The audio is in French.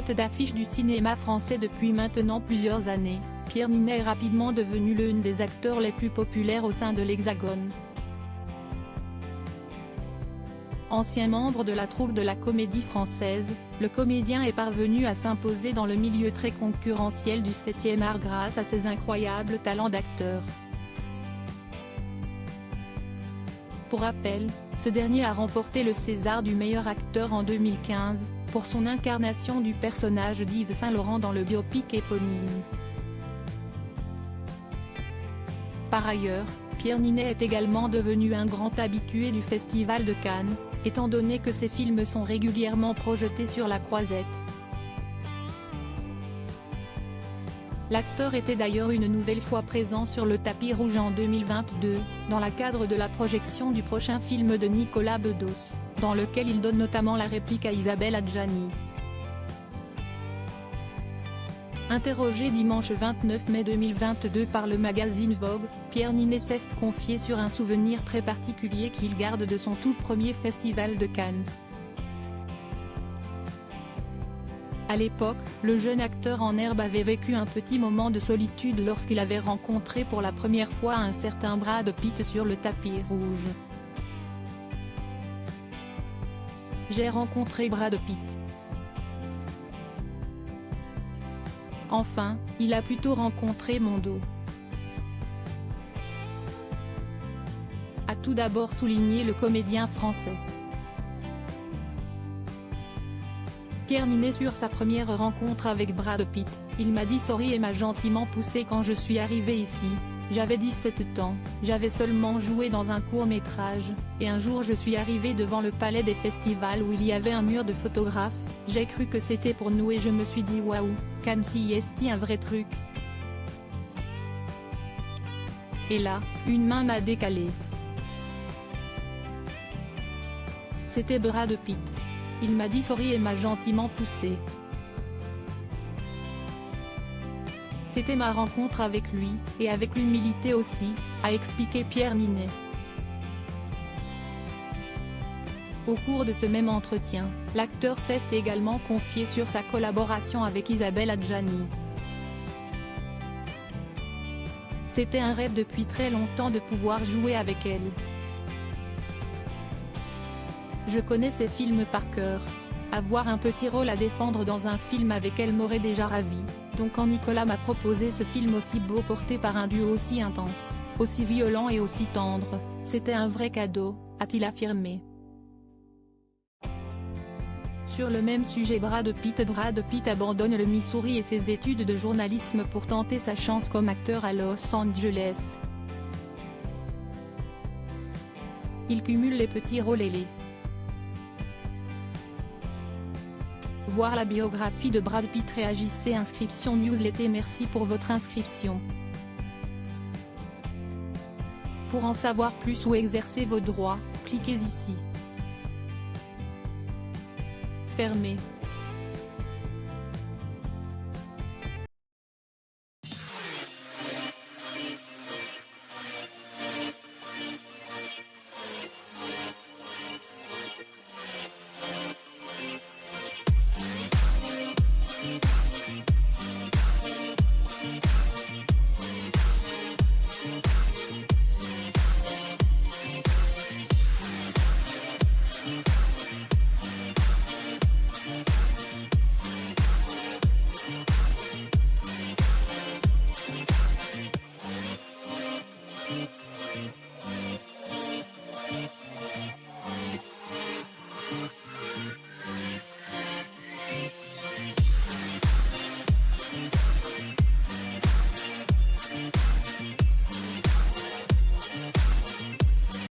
tête d'affiche du cinéma français depuis maintenant plusieurs années, Pierre Ninet est rapidement devenu l'un des acteurs les plus populaires au sein de l'Hexagone. Ancien membre de la troupe de la Comédie Française, le comédien est parvenu à s'imposer dans le milieu très concurrentiel du 7e art grâce à ses incroyables talents d'acteur. Pour rappel, ce dernier a remporté le César du meilleur acteur en 2015, pour son incarnation du personnage d'Yves Saint-Laurent dans le biopic éponyme. Par ailleurs, Pierre Ninet est également devenu un grand habitué du Festival de Cannes, étant donné que ses films sont régulièrement projetés sur la Croisette. L'acteur était d'ailleurs une nouvelle fois présent sur le tapis rouge en 2022, dans le cadre de la projection du prochain film de Nicolas Bedos, dans lequel il donne notamment la réplique à Isabelle Adjani. Interrogé dimanche 29 mai 2022 par le magazine Vogue, Pierre Ninet s'est confié sur un souvenir très particulier qu'il garde de son tout premier festival de Cannes. À l'époque, le jeune acteur en herbe avait vécu un petit moment de solitude lorsqu'il avait rencontré pour la première fois un certain Brad Pitt sur le tapis rouge. J'ai rencontré Brad Pitt. Enfin, il a plutôt rencontré mon dos. A tout d'abord souligné le comédien français. Pierre Ninet sur sa première rencontre avec Brad Pitt, il m'a dit sorry et m'a gentiment poussé quand je suis arrivé ici, j'avais 17 ans, j'avais seulement joué dans un court-métrage, et un jour je suis arrivé devant le palais des festivals où il y avait un mur de photographes, j'ai cru que c'était pour nous et je me suis dit waouh, Cannes si est un vrai truc. Et là, une main m'a décalé. C'était Brad Pitt. Il m'a dit sorry et m'a gentiment poussé. C'était ma rencontre avec lui, et avec l'humilité aussi, a expliqué Pierre Ninet. Au cours de ce même entretien, l'acteur s'est également confié sur sa collaboration avec Isabelle Adjani. C'était un rêve depuis très longtemps de pouvoir jouer avec elle. Je connais ses films par cœur. Avoir un petit rôle à défendre dans un film avec elle m'aurait déjà ravi, donc quand Nicolas m'a proposé ce film aussi beau porté par un duo aussi intense, aussi violent et aussi tendre, c'était un vrai cadeau, a-t-il affirmé. Sur le même sujet Brad Pitt abandonne le Missouri et ses études de journalisme pour tenter sa chance comme acteur à Los Angeles. Il cumule les petits rôles et les Voir la biographie de Brad Pitt. Réagissez. Inscription newsletter. Merci pour votre inscription. Pour en savoir plus ou exercer vos droits, cliquez ici. Fermé.